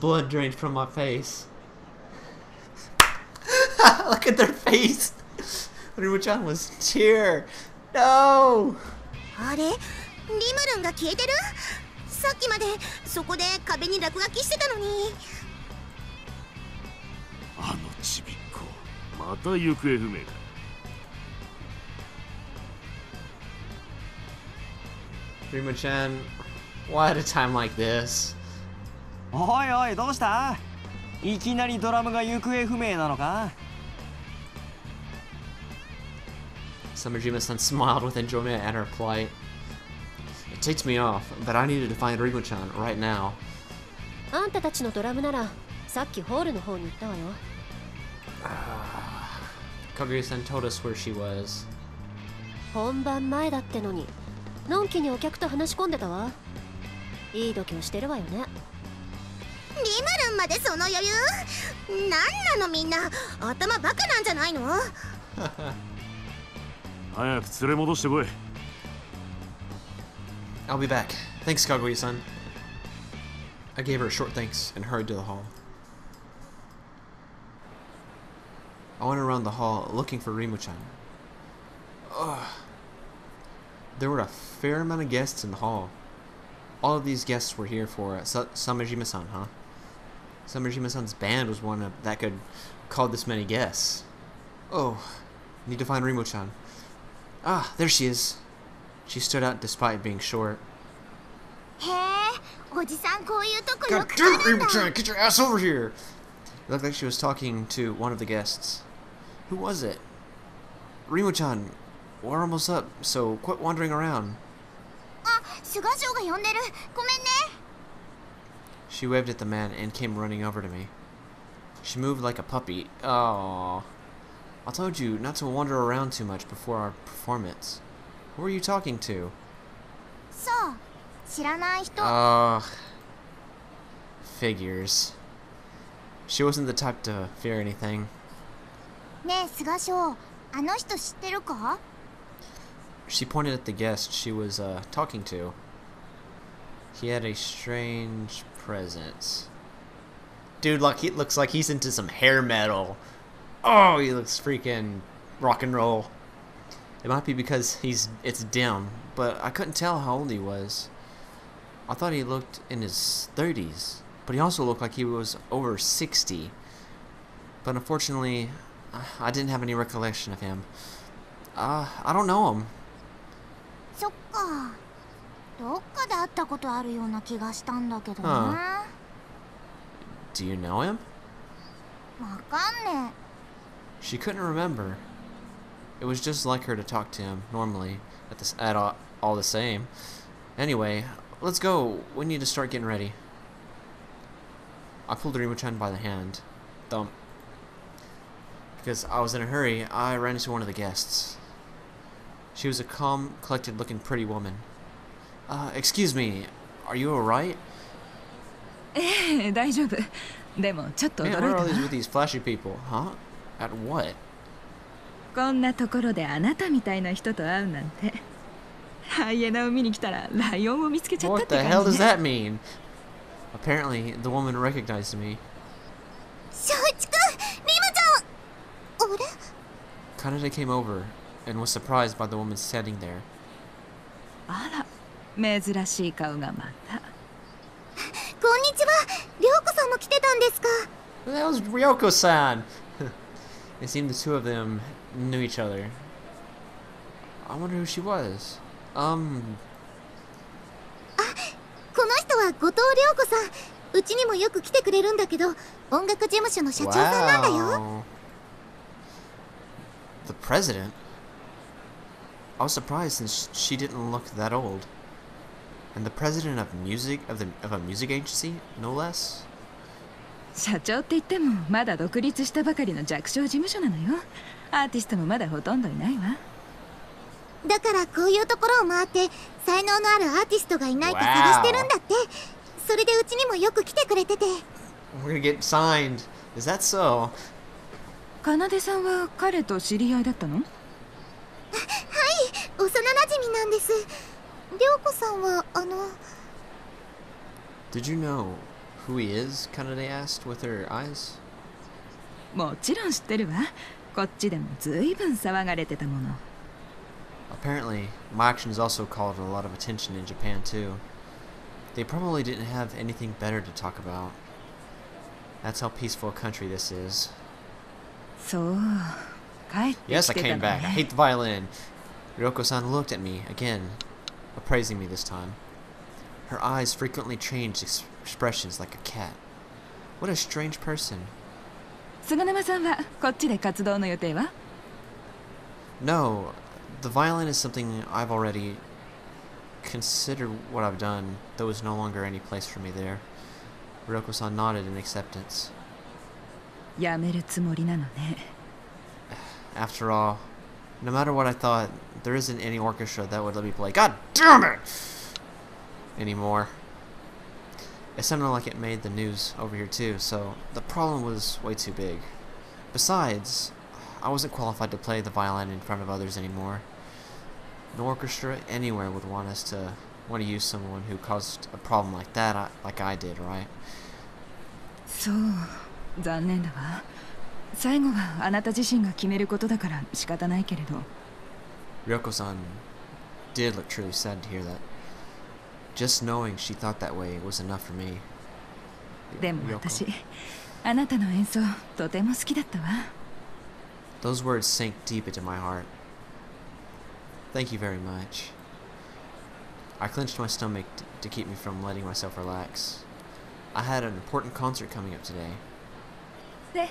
blood drained from my face. Look at their face. Rimu-chan was tear. No. あれ、リムルンが消えてる？さっきまでそこで壁に落書きしてたのに。あのちびっこ、また行方不明か。Rimu-chan, why at a time like this? おいおい、どうした？いきなりドラムが行方不明なのか？ Samejima-san smiled with enjoyment at her plight. It takes me off, but I needed to find Rimu-chan right now. あんたたちのドラムならさっきホールの方に行ったわよ。Kaguya-san told us where she was. 本番前だってのに、のんきにお客と話し込んでたわ。いい度胸してるわよね。リムルンまでその余裕？なんなのみんな、頭バカなんじゃないの？早く連れ戻してこい。I'll be back. Thanks, Kaguya-san. I gave her a short thanks and hurried to the hall. I went around the hall looking for Rimu-chan. There were a fair amount of guests in the hall. All of these guests were here for Samejima-san, huh? Samejima-san's band was one that could call this many guests. Oh, need to find Rimu-chan. Ah, there she is. She stood out despite being short. God damn it, Rimu-chan, get your ass over here! It looked like she was talking to one of the guests. Who was it? Rimu-chan, we're almost up, so quit wandering around. She waved at the man and came running over to me. She moved like a puppy. Oh, I told you not to wander around too much before our performance. Who were you talking to? Figures. She wasn't the type to fear anything. She pointed at the guest she was talking to. He had a strange presence. Dude, he looks like he's into some hair metal. Oh, he looks freaking rock and roll. It might be because it's dim, but I couldn't tell how old he was. I thought he looked in his 30s, but he also looked like he was over 60. But unfortunately, I didn't have any recollection of him. I don't know him. Huh. Do you know him? She couldn't remember. It was just like her to talk to him normally, all the same. Anyway, let's go. We need to start getting ready. I pulled Rimu-chan by the hand. Thump. Because I was in a hurry, I ran into one of the guests. She was a calm, collected-looking pretty woman. Excuse me, are you alright? Man, what are all these with these flashy people, huh? At what? What the hell does that mean? Apparently, the woman recognized me. Kanade came over and was surprised by the woman standing there. That was Ryoko-san! It seemed the two of them knew each other. I wonder who she was. Wow. The president? I was surprised since she didn't look that old. And the president of a music agency, no less? 社長って言ってもまだ独立したばかりの弱小事務所なのよ。アーティストもまだほとんどいないわ。だからこういうところを回って才能のあるアーティストがいないか探してるんだって。それでうちにもよく来てくれてて。We're gonna get signed. Is that so? 奏さんは彼と知り合いだったの？はい、幼馴染なんです。涼子さんはDid you know who he is? Kanade asked with her eyes. もちろん知ってるわ。こっちでもずいぶん騒がれてたもの。Apparently, my actions also called a lot of attention in Japan too. They probably didn't have anything better to talk about. That's how peaceful a country this is. そう。帰ってきてたのね。Yes, I came back. I hate the violin. Ryoko-san looked at me again, appraising me this time. Her eyes frequently changed expressions like a cat. What a strange person. 菅沼さんはこっちで活動の予定は？ No, the violin is something I've already considered what I've done. There was no longer any place for me there. Ryoko-san nodded in acceptance. やめるつもりなのね。After all, no matter what I thought, there isn't any orchestra that would let me play God damn it! Anymore. It sounded like it made the news over here too, so the problem was way too big. Besides, I wasn't qualified to play the violin in front of others anymore. No orchestra anywhere would want to use someone who caused a problem like that, like I did, right? そう、残念だわ。最後はあなた自身が決めることだから仕方ないけれど。Ryoko-san did look truly sad to hear that. Just knowing she thought that way was enough for me. でも私、あなたの演奏とても好きだったわ。Those words sank deep into my heart. Thank you very much. I clenched my stomach to keep me from letting myself relax. I had an important concert coming up today. で、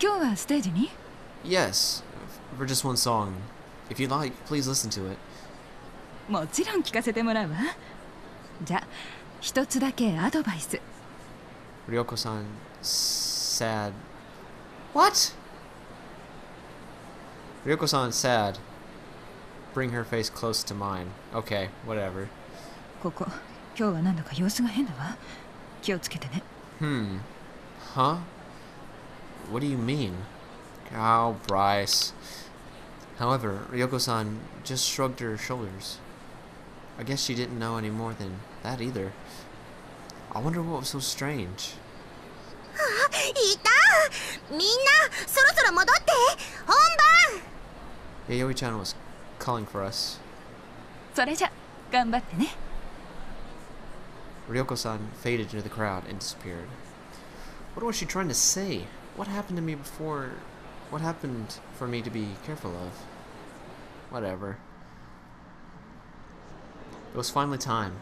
今日はステージに？ Yes, for just one song. If you'd like, please listen to it. もちろん聞かせてもらうわ。じゃあ、一つだけアドバイス。Ryoko-san sad. What? Ryoko-san sad. Bring her face close to mine. Okay, whatever. ここ、今日はなんだか様子が変だわ。気をつけてね。Huh? What do you mean? Oh, Bryce. However, Ryoko-san just shrugged her shoulders. I guess she didn't know any more than that either. I wonder what was so strange. いた！みんな、そろそろ戻って！本番！ Yayoi-chan was calling for us. それじゃ、頑張ってね。Ryoko-san faded into the crowd and disappeared. What was she trying to say? What happened to me before? What happened for me to be careful of? Whatever. It was finally time.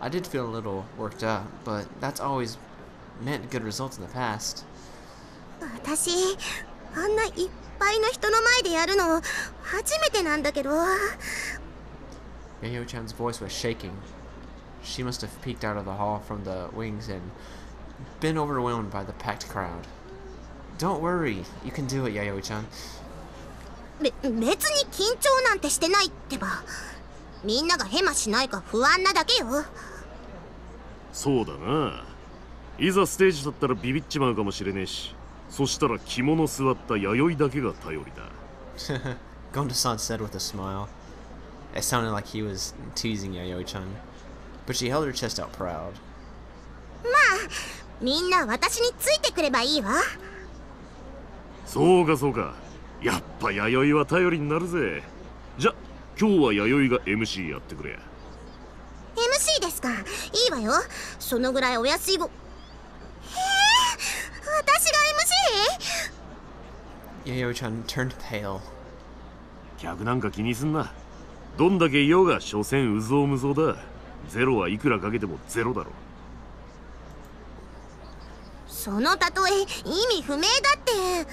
I did feel a little worked up, but that's always meant good results in the past. 私、あんないっぱいの人の前でやるの初めてなんだけど。Yayoi-chan's voice was shaking. She must have peeked out of the hall from the wings and been overwhelmed by the packed crowd. Don't worry, you can do it, Yayoi-chan. 別に緊張なんてしてないってば。みんながヘマしないか不安なだけよ。そうだな。いざステージだったらビビっちまうかもしれねえし、そしたら着物座った弥生だけが頼りだ。Gonda-san said with a smile. It sounded like he was teasing Yayoi-chan, but she held her chest out proud. まあ、みんな私についてくればいいわ。そうかそうか。やっぱ弥生は頼りになるぜ。じゃ、今日は弥生が MC やってくれ。MC ですか。いいわよ。そのぐらいお安いご。私が MC？ Yayoi-chan turned pale. 客なんか気にすんな。どんだけいようが所詮うぞうむぞうだ。ゼロはいくらかけてもゼロだろ。その例え意味不明だって。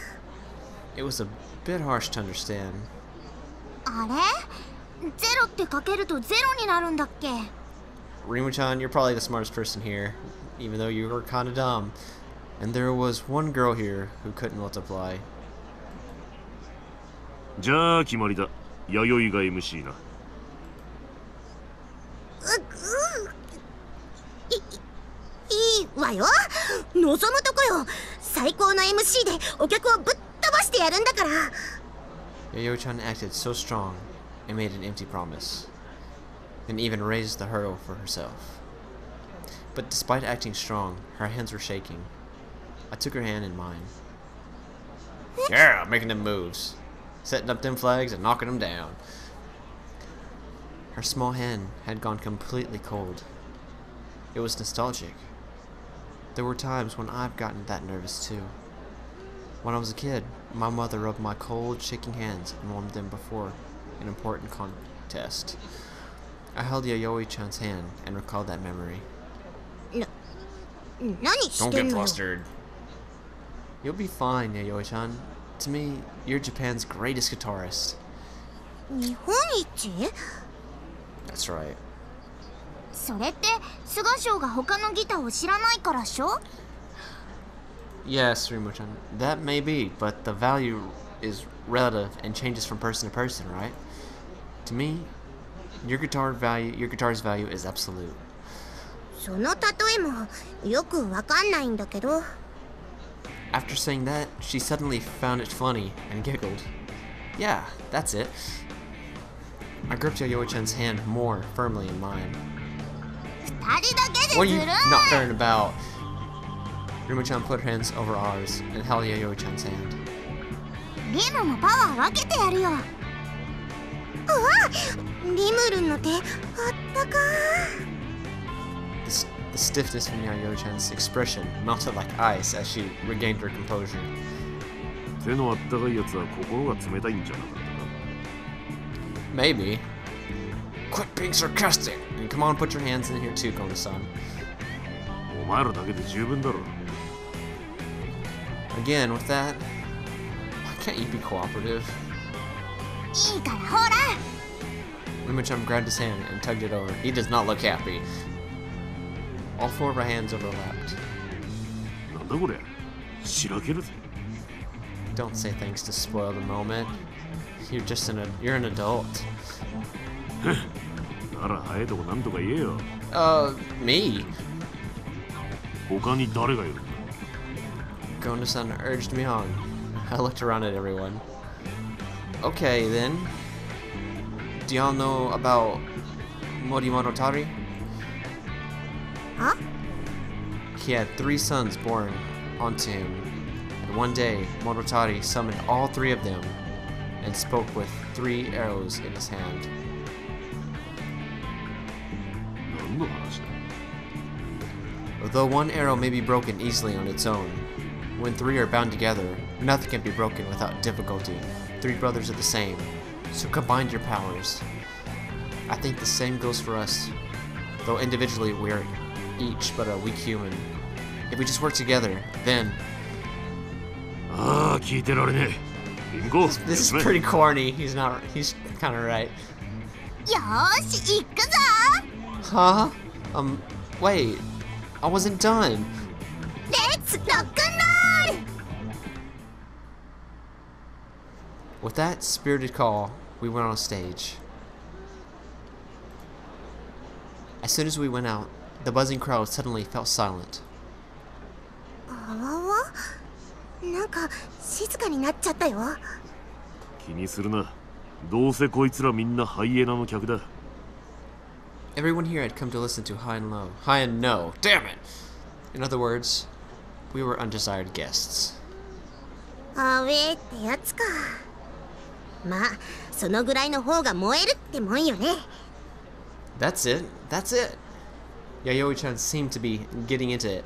It was a bit harsh to understand. あれ？ゼロってかけるとゼロになるんだっけ？ Rimu-chan, you're probably the smartest person here, even though you were kinda dumb. And there was one girl here who couldn't multiply. じゃあ決まりだ。弥生が MC な。いいわよ。望むとこよ。最高の MC でお客をぶっ飛ばしてやるんだから。Yayoi-chan acted so strong and made an empty promise, and even raised the hurdle for herself. But despite acting strong, her hands were shaking. I took her hand in mine. Yeah, making them moves. Setting up them flags and knocking them down. Her small hand had gone completely cold. It was nostalgic. There were times when I've gotten that nervous too. When I was a kid, my mother rubbed my cold, shaking hands and warmed them before an important contest. I held Yayoi-chan's hand and recalled that memory. Don't get flustered. You'll be fine, Yayoi-chan. To me, you're Japan's greatest guitarist. Nihonichi? That's right. それって菅賞が他のギターを知らないからっしょ? Yes, Rimu-chan. That may be, but the value is relative and changes from person to person, right? To me, your guitar's value is absolute. その例えもよくわかんないんだけど. After saying that, she suddenly found it funny and giggled. Yeah, that's it. I gripped Yayoi-chan's hand more firmly in mine. 二人だけで What are ず you るい not fair about? Rimu-chan put her hands over ours and held Yayoi-chan's hand. リムもパワー分けてやるよ. うわ、リムルンの手あったかー. The stiffness from Yayoi-chan's expression melted like ice as she regained her composure. 手のあったかいやつは心が冷たいんじゃなかったか? Maybe. Quit being sarcastic and come on, put your hands in here too, Gonda-san. お前らだけで十分だろ. Again, with that, why can't you be cooperative? いいからほら. Rimu-chan grabbed his hand and tugged it over. He does not look happy. All four of our hands overlapped. なんだこれ? しらけるぜ. Don't say things to spoil the moment. You're an adult. なら早いとこなんとか言えよ. Me? 他に誰がいる? Gonda-san urged me on. I looked around at everyone. Okay, then. Do y'all know about Morimono-tari? Huh? He had 3 sons born onto him, and one day Morotari summoned all 3 of them and spoke with 3 arrows in his hand. 何の話だ? Though one arrow may be broken easily on its own, when 3 are bound together, nothing can be broken without difficulty. 3 brothers are the same, so combine your powers. I think the same goes for us, though individually we are each but a weak human. If we just work together, then...聞いてられねえ. Bingo. This is pretty corny. He's kind of right. よーし、行くぞ. Huh? Wait. I wasn't done. Let's rock and roll! With that spirited call, we went on stage. As soon as we went out, the buzzing crowd suddenly fell silent. あわわ、なんか静かになっちゃったよ. 気にするな. どうせこいつらみんなハイエナの客だ. Everyone here had come to listen to High and Low. High and No. Damn it! In other words, we were undesired guests. あウェーってやつか。まあ、そのぐらいの方が燃えるってもんよね。That's it. That's it. Yayoi-chan seemed to be getting into it.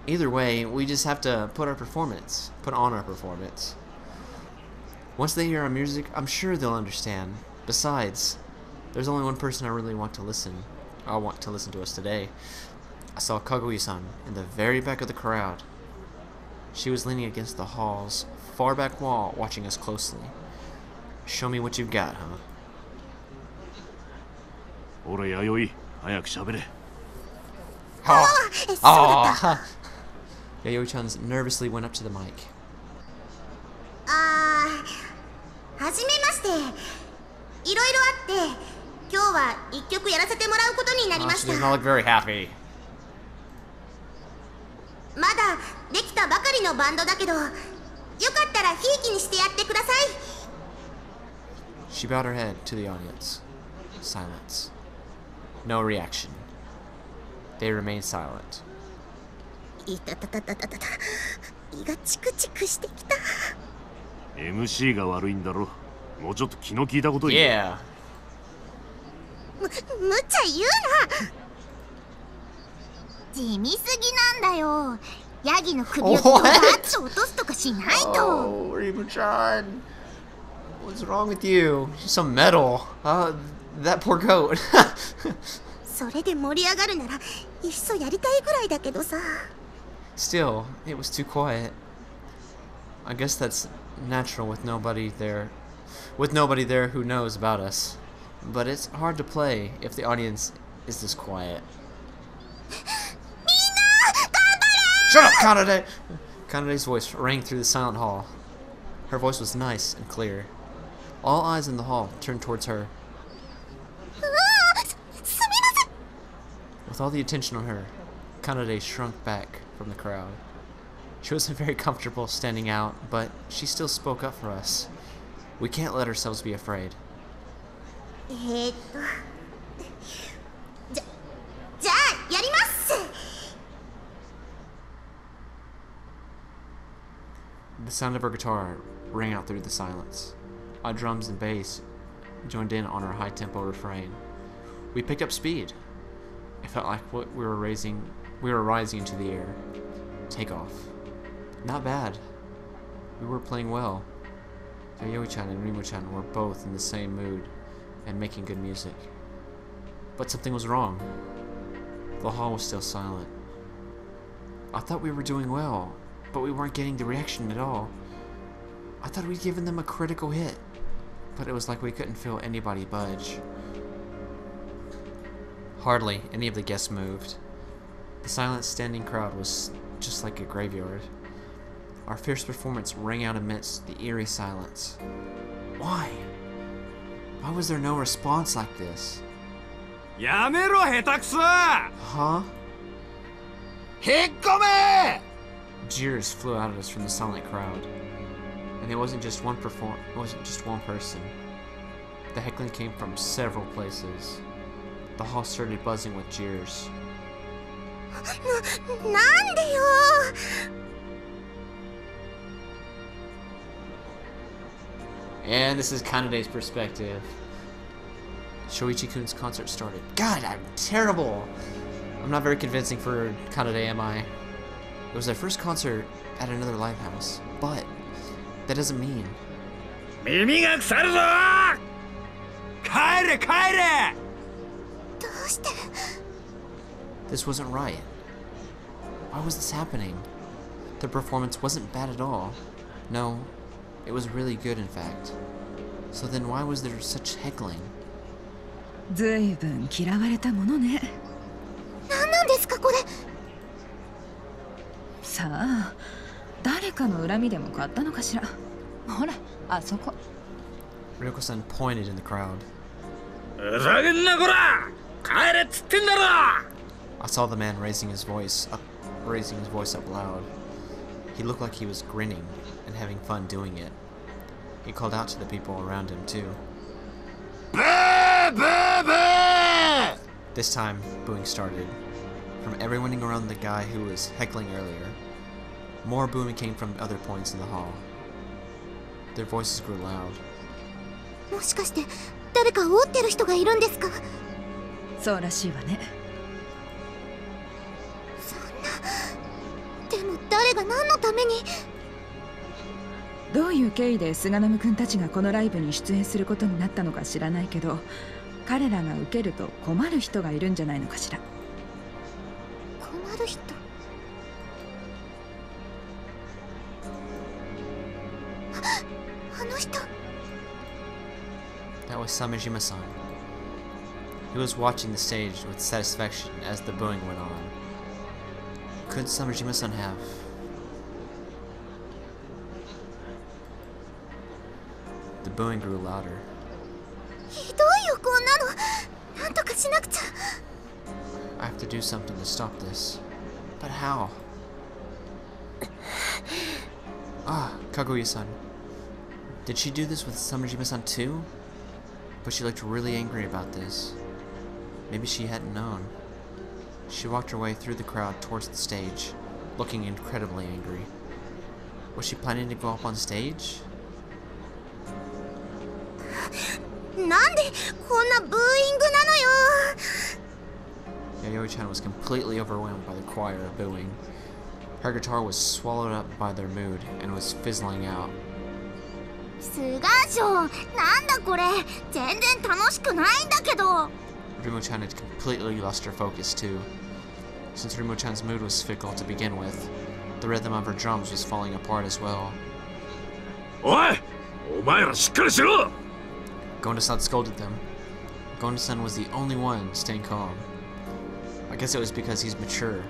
Either way, we just have to put on our performance. Once they hear our music, I'm sure they'll understand. Besides, there's only one person I want to listen to us today. I saw Kaguya-san in the very back of the crowd. She was leaning against the hall's far back wall, watching us closely. Show me what you've got, huh? ほら、弥生、早く喋れ。Oh! Yayoi-chan's nervously went up to the mic. はじめまして。いろいろあって、今日は一曲やらせてもらうことになりまし She た。 does not look very happy. まだできたばかりのバンドだけど、よかったらひいきにしてやってください。She bowed her head to the audience. Silence. No reaction. They remained silent. いたたたたたたた。胃がチクチクしてきた。MC が悪いんだろ。もうちょっと気の利いたこと言え。 Yeah. 無茶言うな。地味すぎなんだよ。ヤギの首をバッと落とすとかしないと。Oh, Rimu-chan. What's wrong with you? She's so metal. That poor goat. それで盛り上がるならいっそやりたいぐらいだけどさ。 Still, it was too quiet. I guess that's natural with nobody there who knows about us. But it's hard to play if the audience is this quiet. Shut up, Kanade! Kanade's voice rang through the silent hall. Her voice was nice and clear. All eyes in the hall turned towards her. With all the attention on her, Kanade shrunk back from the crowd. She wasn't very comfortable standing out, but she still spoke up for us. We can't let ourselves be afraid. じゃあやります。 The sound of her guitar rang out through the silence. Our drums and bass joined in on our high-tempo refrain. We picked up speed. It felt like we were rising into the air. Takeoff. Not bad. We were playing well. Yayoi-chan and Rimu-chan were both in the same mood and making good music. But something was wrong. The hall was still silent. I thought we were doing well, but we weren't getting the reaction at all. I thought we'd given them a critical hit, but it was like we couldn't feel anybody budge. Hardly any of the guests moved. The silent standing crowd was just like a graveyard. Our fierce performance rang out amidst the eerie silence. Why? Why was there no response like this? やめろ下手くそ。 Huh? 引っ込め。 Jeers flew out at us from the silent crowd. And it wasn't just one person. The heckling came from several places. The hall started buzzing with jeers. なんでよ。 And this is Kanade's perspective. Shoicchi-kun's concert started. God, I'm terrible! I'm not very convincing for Kanade, am I? It was their first concert at another live house, but that doesn't mean... 耳が腐るぞ。帰れ帰れ。どうして。 This wasn't right. Why was this happening? The performance wasn't bad at all. No, it was really good in fact. So then why was there such heckling? ずいぶん嫌われたものね。何なんですかこれ。さあ、誰かの恨みでも買ったのかしら。ほら、あそこ。Ryoko-san pointed in the crowd. ふざけんなこら。帰れっつってんだろ。 I saw the man raising his voice up loud. He looked like he was grinning and having fun doing it. He called out to the people around him too. This time, booing started. From everyone around the guy who was heckling earlier. More booing came from other points in the hall. Their voices grew loud. もしかして誰かを追ってる人がいるんですか。そうらしいわね。そんな。でも誰が何のために。どういう経緯で菅波くんたちがこのライブに出演することになったのか知らないけど、彼らが受けると困る人がいるんじゃないのかしら。困る人。あの人。 That was Samejima-san. He was watching the stage with satisfaction as the booing went on. Could Samejima-san have... The booing grew louder. ひどいよこんなの。なんとかしなくちゃ。I have to do something to stop this. But how? Ah, Kaguya-san. Did she do this with Samejima-san too? But she looked really angry about this. Maybe she hadn't known. She walked her way through the crowd towards the stage, looking incredibly angry. Was she planning to go up on stage? なんでこんなブーイングなのよ。 Yayoi-chan was completely overwhelmed by the choir booing. Her guitar was swallowed up by their mood and was fizzling out. 菅賞、なんだこれ。全然楽しくないんだけど。 Rimu-chan had completely lost her focus too. Since Rimu-chan's mood was fickle to begin with, the rhythm of her drums was falling apart as well. おい、お前らしっかりしろ。 Gonda-san scolded them. Gonda-san was the only one staying calm. I guess it was because he's mature,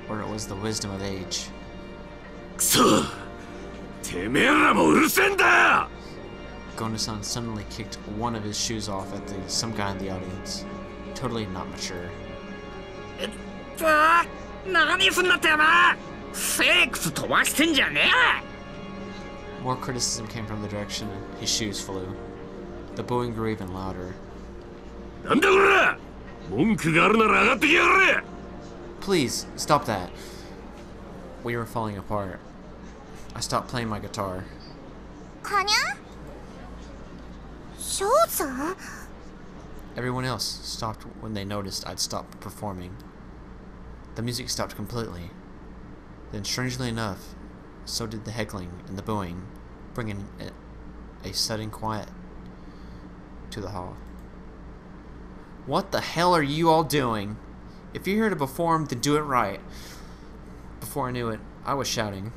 or it was the wisdom of age. くそ、てめえらもうるせえんだよ。 Gonda-san suddenly kicked one of his shoes off at some guy in the audience. Totally not mature. 何すんだってやな。フェイクス飛ばしてんじゃねえ。 More criticism came from the direction his shoes flew. The booing grew even louder. なんだこれ。文句があるなら上がってきやがれ。 Please, stop that. We were falling apart. I stopped playing my guitar. かにゃ？翔さん？ Everyone else stopped when they noticed I'd stopped performing. The music stopped completely. Then, strangely enough, so did the heckling and the booing, bringing a sudden quiet to the hall. What the hell are you all doing? If you're here to perform, then do it right. Before I knew it, I was shouting.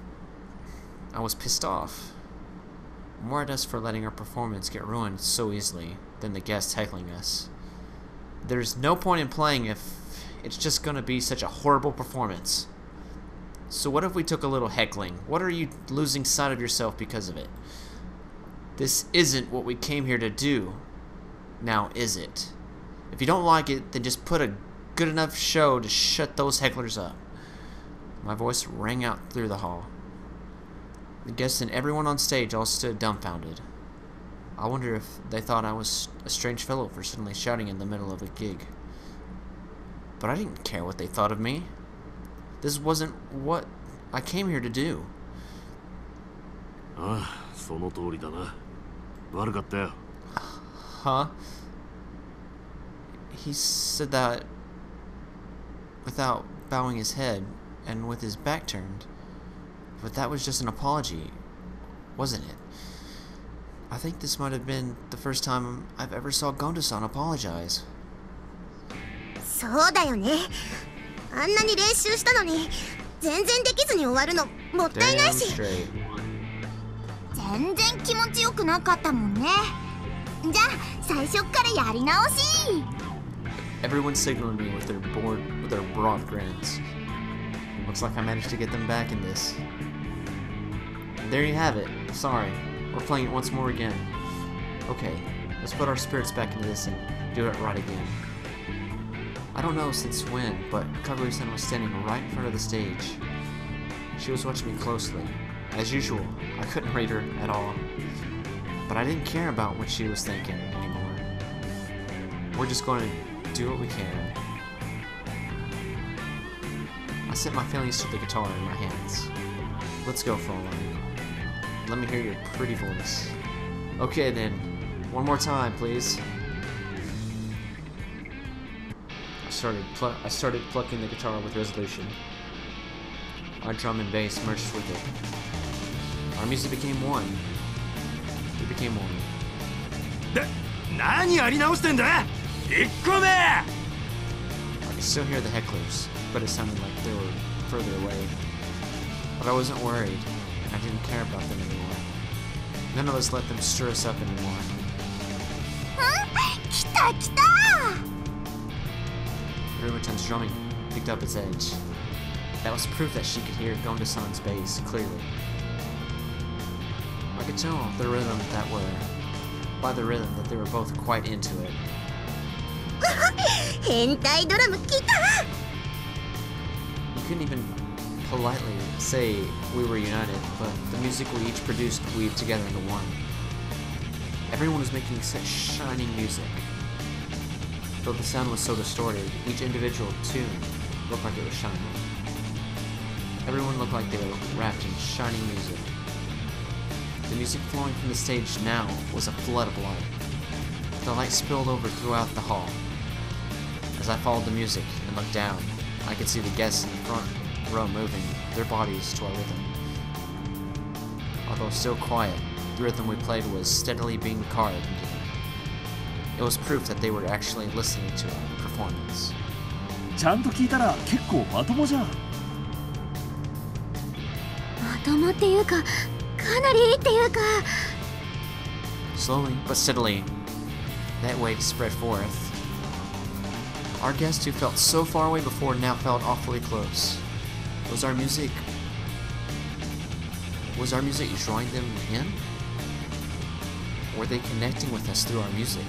I was pissed off. More at us for letting our performance get ruined so easily than the guests heckling us. There's no point in playing if it's just gonna be such a horrible performance. So what if we took a little heckling? What are you losing sight of yourself because of it? This isn't what we came here to do. Now is it? If you don't like it, then just put a good enough show to shut those hecklers up. My voice rang out through the hall. The guests and everyone on stage all stood dumbfounded. I wonder if they thought I was a strange fellow for suddenly shouting in the middle of a gig. But I didn't care what they thought of me. This wasn't what I came here to do. ああ、その通りだな。悪かったよ。 Huh? He said that without bowing his head and with his back turned. But that was just an apology, wasn't it? I think this might have been the first time I've ever saw Gonda-san apologize. そうだよね。あんなに練習したのに全然できずに終わるのもったいないし。 全然気持ちよくなかったもんね。じゃあ最初っからやり直し。 Everyone signaled me with their broad grins. Looks like I managed to get them back in this. There you have it. Sorry, we're playing it once more again. Okay, let's put our spirits back into this and do it right again. I don't know since when, but Kaguya-san was standing right in front of the stage. She was watching me closely. As usual, I couldn't read her at all. But I didn't care about what she was thinking anymore. We're just going to do what we can. I sent my feelings to the guitar in my hands. Let's go, Fraulein. Let me hear your pretty voice. Okay then, one more time, please. I started plucking the guitar with resolution. Our drum and bass merged with it. Our music became one. We became one. 何やり直してんだ。1個目。 I could still hear the hecklers, but it sounded like they were further away. But I wasn't worried, and I didn't care about them anymore. None of us let them stir us up anymore. 来た来た。 Rimu-chan's drumming picked up its edge. That was proof that she could hear Gonda-san's bass clearly. I could tell by the rhythm that they were both quite into it. 変態ドラム来た。 You couldn't even politely say we were united, but the music we each produced weaved together into one. Everyone was making such shining music. Though the sound was so distorted, each individual tune looked like it was shining. Everyone looked like they were wrapped in shining music. The music flowing from the stage now was a flood of light. The light spilled over throughout the hall. As I followed the music and looked down, I could see the guests in the front row moving their bodies to our rhythm. Although still quiet, the rhythm we played was steadily being carved into them. It was proof that they were actually listening to our performance. ちゃんと聞いたら結構まともじゃん。まともっていうか、かなりいいっていうか。Slowly but steadily, that wave spread forth. Our guests who felt so far away before now felt awfully close. Was our music drawing them in? Were they connecting with us through our music?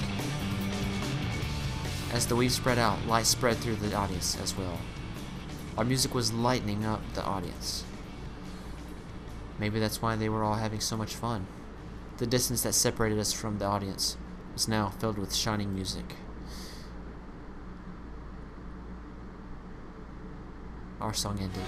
As the wave spread out, light spread through the audience as well. Our music was lightening up the audience. Maybe that's why they were all having so much fun. The distance that separated us from the audience was now filled with shining music. Our song ended.